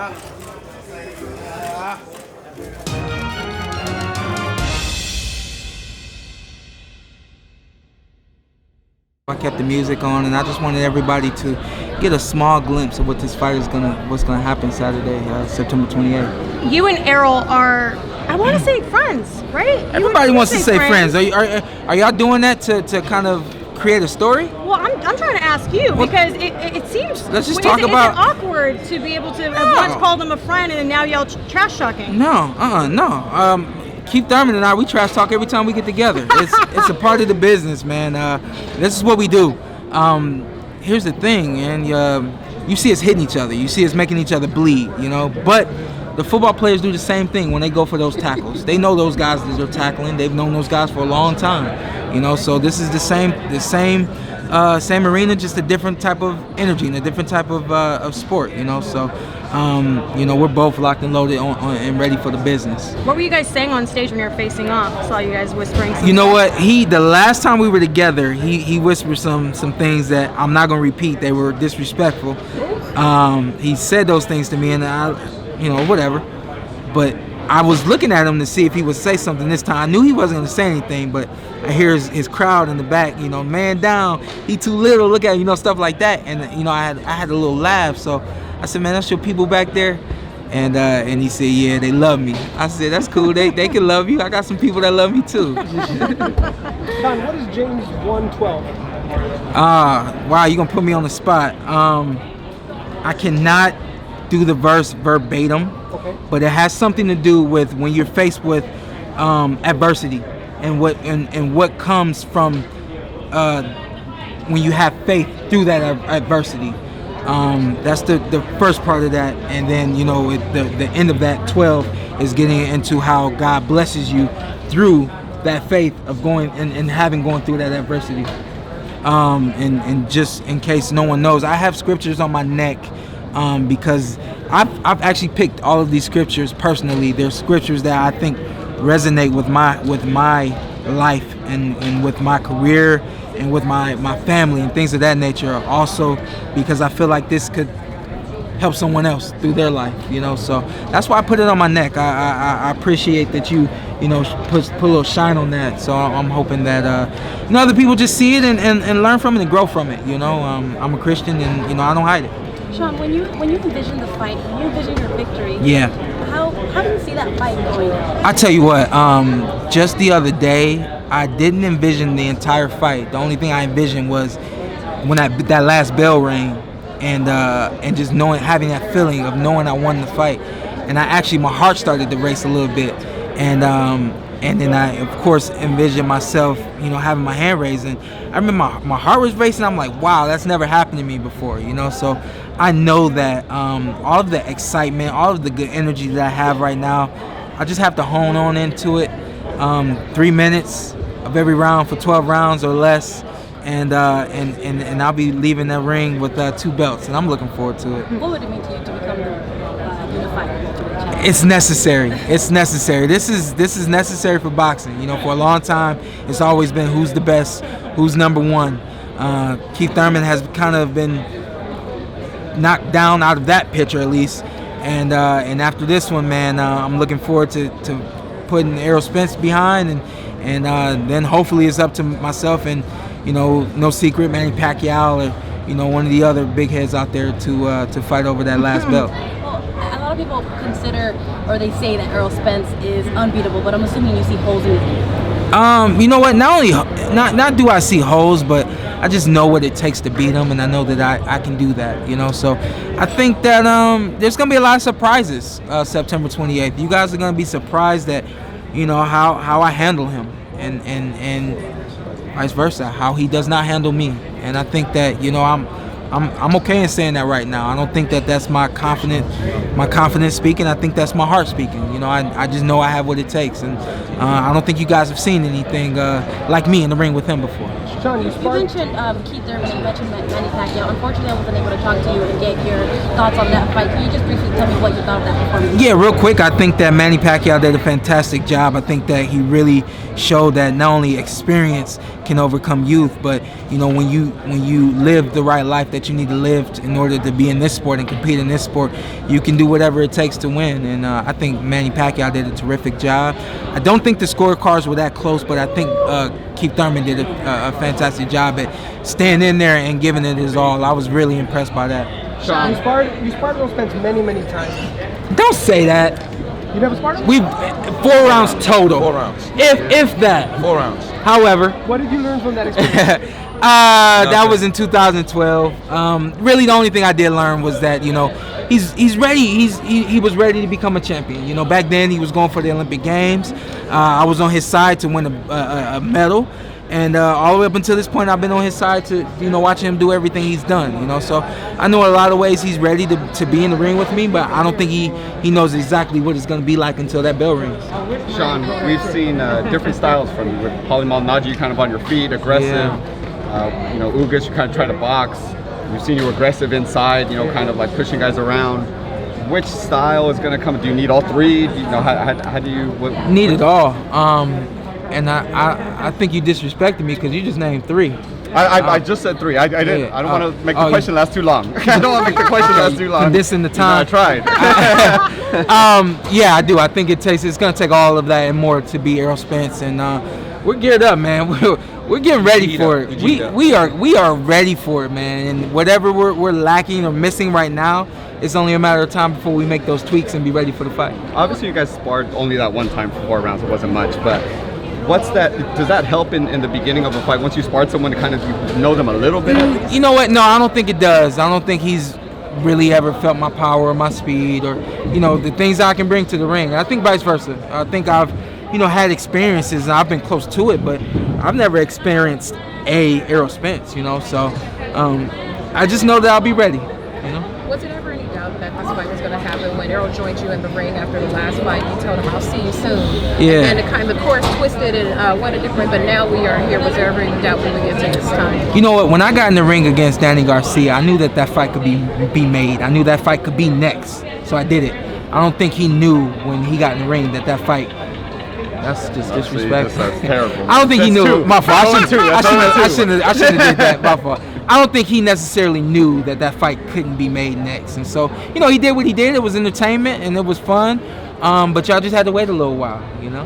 I kept the music on, and I just wanted everybody to get a small glimpse of what this fight is what's gonna happen Saturday, September 28th. You and Errol are, I want to say friends, right? Everybody wants to say friends. Are y'all doing that to kind of create a story? Well, I'm trying to ask you because it seems. Let's just talk about. Is it awkward to be able to have once called him a friend and now y'all trash talking? No, no. Keith Thurman and I, we trash talk every time we get together. It's a part of the business, man. This is what we do. Here's the thing, and you see us hitting each other. You see us making each other bleed, you know. But the football players do the same thing when they go for those tackles. They know those guys that they're tackling. They've known those guys for a long time, you know. So this is the same arena, just a different type of energy and a different type of sport, you know. So. You know, we're both locked and loaded and ready for the business. What were you guys saying on stage when you were facing off? I saw you guys whispering some You know what? The last time we were together, he whispered some things that I'm not gonna repeat. They were disrespectful. He said those things to me, and you know, whatever. But I was looking at him to see if he would say something this time. I knew he wasn't gonna say anything, but I hear his crowd in the back, you know, man down, he too little, look at him, you know, stuff like that. And you know, I had a little laugh, so I said, man, that's your people back there? And he said, yeah, they love me. I said, that's cool, they can love you. I got some people that love me too. Shawn, what is James 1:12? Wow, you gonna put me on the spot. I cannot do the verse verbatim, okay, but it has something to do with when you're faced with adversity and what comes from when you have faith through that adversity. That's the first part of that, and then you know the end of that 12 is getting into how God blesses you through that faith of going through that adversity. And just in case no one knows, I have scriptures on my neck because I've actually picked all of these scriptures personally. They're scriptures that I think resonate with my life and with my career and with my family and things of that nature. Also because I feel like this could help someone else through their life, you know. So that's why I put it on my neck. I appreciate that you know put a little shine on that. So I'm hoping that you know, other people just see it and learn from it and grow from it. You know, I'm a Christian, and you know, I don't hide it. Shawn, when you envision the fight, when you envision your victory, yeah, how do you see that fight going? I tell you what, just the other day, I didn't envision the entire fight. The only thing I envisioned was when that last bell rang, and just having that feeling of knowing I won the fight, and my heart started to race a little bit, and then I of course envisioned myself, you know, having my hand raised, and I remember my heart was racing. I'm like, wow, that's never happened to me before, you know. So I know that all of the excitement, all of the good energy that I have right now, I just have to hone on into it. 3 minutes of every round for 12 rounds or less, and I'll be leaving that ring with 2 belts, and I'm looking forward to it. What would it mean to you to become the unified champion? It's necessary. It's necessary. This is necessary for boxing. You know, for a long time, it's always been who's the best, who's number one. Keith Thurman has kind of been knocked down out of that picture at least, and after this one, man, I'm looking forward to putting Errol Spence behind, and then hopefully it's up to myself and, you know, no secret, Manny Pacquiao, or, you know, one of the other big heads out there to fight over that last belt. Well, a lot of people consider, or they say that Errol Spence is unbeatable, but I'm assuming you see holes in his game. You know what? Not do I see holes, but I just know what it takes to beat him, and I know that I can do that, you know. So I think that there's gonna be a lot of surprises September 28th. You guys are gonna be surprised at, you know, how I handle him, and vice versa, how he does not handle me. And I think that, you know, I'm okay in saying that right now. I don't think that that's my confidence speaking. I think that's my heart speaking. You know, I just know I have what it takes, and I don't think you guys have seen anything like me in the ring with him before. Shawn, you mentioned Keith Thurman, and you mentioned Manny Pacquiao. Unfortunately, I wasn't able to talk to you and get your thoughts on that fight. Can you just briefly tell me what you thought of that performance? Yeah, real quick, I think that Manny Pacquiao did a fantastic job. I think that he really showed that not only experience can overcome youth, but you know, when you live the right life that you need to live in order to be in this sport and compete in this sport, you can do whatever it takes to win. And I think Manny Pacquiao did a terrific job. I don't think the scorecards were that close, but I think Keith Thurman did a fantastic job at staying in there and giving it his all. I was really impressed by that. Shawn, you sparred Errol Spence many times. Don't say that. You never sparred him? We 4 rounds total. 4 rounds. If that. 4 rounds. However, What did you learn from that experience? that was in 2012. Really, the only thing I did learn was that, you know, he's ready. He was ready to become a champion. You know, back then he was going for the Olympic Games. I was on his side to win a medal. And all the way up until this point, I've been on his side to, you know, watching him do everything he's done. You know, so I know in a lot of ways he's ready to be in the ring with me, but I don't think he knows exactly what it's going to be like until that bell rings. Shawn, we've seen different styles from you. With Paulie Malignaggi, kind of on your feet, aggressive. You know, Ugas, you kind of try to box. We've seen you aggressive inside, you know, kind of like pushing guys around. Which style is going to come? Do you need all three? You know, how do you? Need it all. And I think you disrespected me because you just named 3. I just said 3. I didn't. Yeah, I don't want to make the question last too long. I don't want to make the question last too long. Condensing the time. You know, I tried. Yeah, I do. I think it's going to take all of that and more to be Errol Spence, and we're geared up, man. We're getting ready for it. We are ready for it, man. And whatever we're lacking or missing right now, it's only a matter of time before we make those tweaks and be ready for the fight. Obviously, you guys sparred only that one time for 4 rounds. It wasn't much, but what's that? Does that help in the beginning of a fight once you sparred someone to kind of know them a little bit? You know what? No, I don't think it does. I don't think he's really ever felt my power or my speed or, you know, the things I can bring to the ring. I think vice versa. I think I've, you know, had experiences and I've been close to it, but I've never experienced a Errol Spence, you know. So I just know that I'll be ready, you know. Was it ever any doubt that this fight was going to happen when Errol joined you in the ring after the last fight? You told him, "I'll see you soon." Yeah. And the course twisted and went a different. But now we are here. Was there ever any doubt we would get to this time? You know what? When I got in the ring against Danny Garcia, I knew that fight could be made. I knew that fight could be next, so I did it. I don't think he knew when he got in the ring that fight. That's just disrespectful. That's terrible. I don't think he knew. My fault. I shouldn't have did that. My fault. I don't think he necessarily knew that fight couldn't be made next. And so, you know, he did what he did. It was entertainment and it was fun. But y'all just had to wait a little while, you know.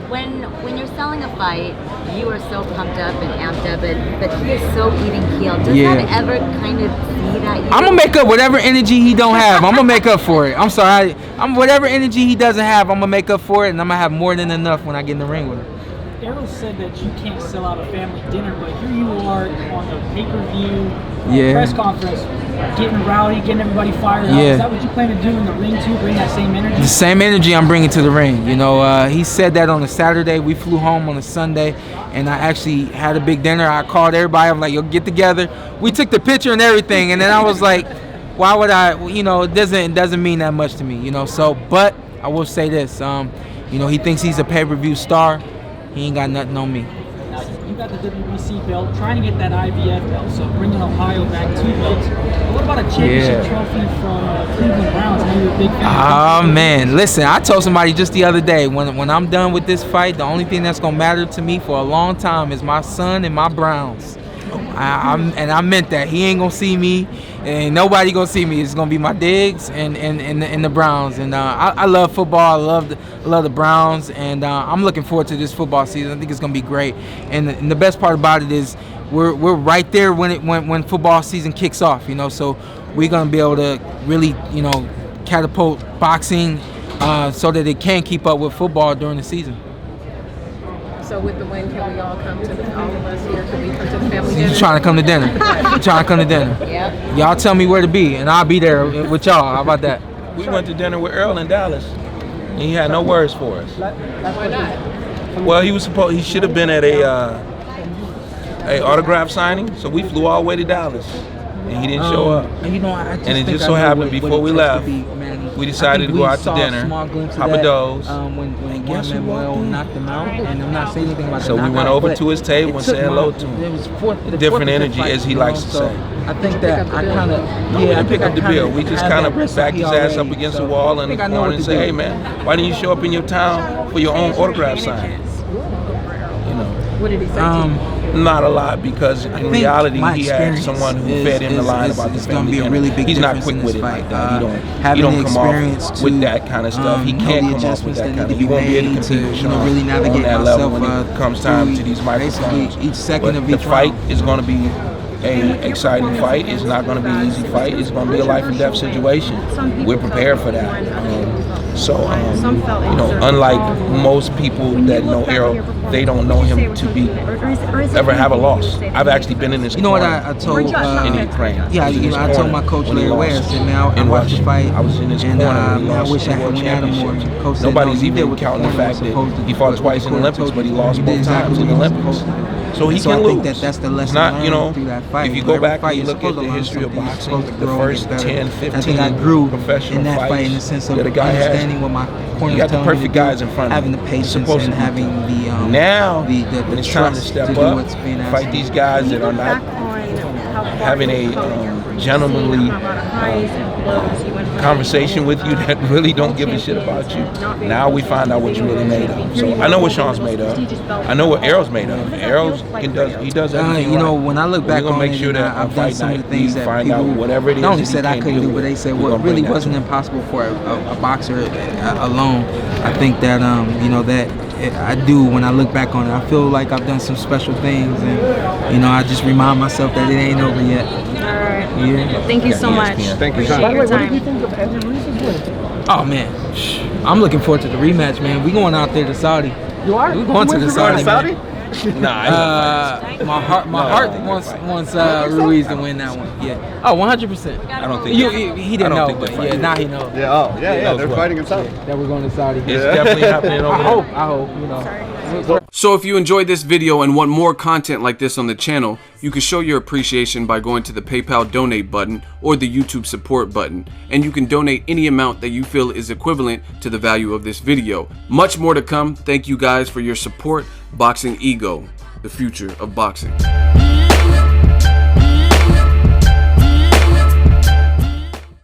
When you're selling a fight, you are so pumped up and amped up, but he is so even keeled. Does that ever kind of see that? I'm gonna make up whatever energy he don't have. I'm gonna make up for it. I'm sorry. Whatever energy he doesn't have, I'm gonna make up for it, and I'm gonna have more than enough when I get in the ring with him. Errol said that you can't sell out a family dinner, but here you are on the pay-per-view press conference, getting rowdy, getting everybody fired up. Is that what you plan to do in the ring too? Bring that same energy? The same energy I'm bringing to the ring. You know, he said that on a Saturday. We flew home on a Sunday, and I actually had a big dinner. I called everybody. I'm like, "Yo, get together." We took the picture and everything, and then I was like, "Why would I?" You know, it doesn't mean that much to me. You know, so but I will say this. You know, he thinks he's a pay-per-view star. He ain't got nothing on me. You got the WBC belt, trying to get that IBF belt, so bringing Ohio back 2 belts. But what about a championship trophy from the Cleveland Browns? I know you're a big fan. Oh man, listen, I told somebody just the other day, when I'm done with this fight, the only thing that's gonna matter to me for a long time is my son and my Browns. And I meant that. He ain't gonna see me, and nobody gonna see me. It's gonna be my Diggs and the Browns. And I love football. I love the Browns, and I'm looking forward to this football season. I think it's gonna be great. And the best part about it is we're right there when football season kicks off. You know, so we're gonna be able to really, you know, catapult boxing so that it can keep up with football during the season. So with the win, can we all come to all of us here? Can we come to the family dinner? You trying to come to dinner? Yeah. Y'all tell me where to be, and I'll be there with y'all. How about that? We went to dinner with Errol in Dallas, and he had no words for us. Why not? Well, he should have been at a autograph signing, so we flew all the way to Dallas. and he didn't show up. And you know, I just And it think just I so know happened what before it we takes left, to be, man, we decided to go out to saw a dinner, small glimpse of Papa that, Do's. When guess who Manuel walked in? knocked him out, and I'm not saying anything about So the we went knockout, over but to his table it and took said hello my- to him. It was the Different forfeit energy, fight, as he you likes know, to so say. I think that I kind of, We I didn't pick think up the I kinda bill. We just had kind that of backed his recipe ass up already, against so the wall I in think the I know corner what and to say, do. hey man, why didn't you show up in your town for your own autograph sign? You know. What did he say to you? Not a lot, because in think reality my he had experience someone who is- fed him the is- line is- about the is gonna family be a dinner. really big He's not difference quick in with this it like fight. that. Having He don't the come off experience with to, that kind of stuff. He know can't the come off with adjustments that that kind need of. to He won't be able to made compete with you know, Shawn really on navigate that level myself when it comes time to these microphones. basically each second But of the each fight round. is going to be a exciting fight. It's not going to be an easy fight. It's going to be a life and death situation. We're prepared for that. You know, unlike most people that know Errol, they don't know him to be ever have a loss. I've actually been in this. You know what corner I told in Ukraine. yeah, was in you his know, I told corner my coach when he Larry Ware, I lost said, man, I in watched the Russia. fight, I was in his and corner when he man, I lost wish the I world had had him more. championship. Coach said, Nobody's no, even counting the fact that he fought twice in the Olympics, but he lost both times in the Olympics. So he can I lose. think that's the lesson It's not, you know, learned through that fight. if you Every go back fight and you you're look at supposed the to learn history of something. You're boxing, supposed to the grow and first get better. 10, I 15 think I grew professional in that fights fight in the sense of that a guy has. understanding what my corner You got the telling me perfect to do, guys in front of having you. the patience Supposed and to be having the now, the when it's time to trust step do up, what's being asked fight of these you. guys that are not having a gentlemanly conversation with you, that really don't give a shit about you. Now we find out what you're really made of. So I know what Shawn's made of. I know what Errol's made of. Errol does everything you know, right. when I look We're back gonna on make it, sure and that on I've done fight some of night the things we that find people out whatever it is not only that he said I can't couldn't do, do, but they said we're what gonna really bring that wasn't to him. impossible for a boxer alone. I think that you know that I do when I look back on it. I feel like I've done some special things, and you know I just remind myself that it ain't over yet. All right. Yeah. Thank you so much. Thank you. Appreciate By the way, your what did time. you think of Andy Ruiz's win? Oh man, I'm looking forward to the rematch, man. We going out there to Saudi. You are? We going to the Saudi. Saudi? Nah, My heart wants Ruiz to win that one. Yeah. Oh, 100%. I don't think He didn't I don't know, think but they're yeah, fighting. now he knows. Yeah, they're what? fighting in Saudi. That we're going to Saudi. it's definitely happening over there. I hope, you know. So if you enjoyed this video and want more content like this on the channel, you can show your appreciation by going to the PayPal donate button or the YouTube support button, and you can donate any amount that you feel is equivalent to the value of this video. Much more to come. Thank you guys for your support. Boxing Ego, the future of boxing.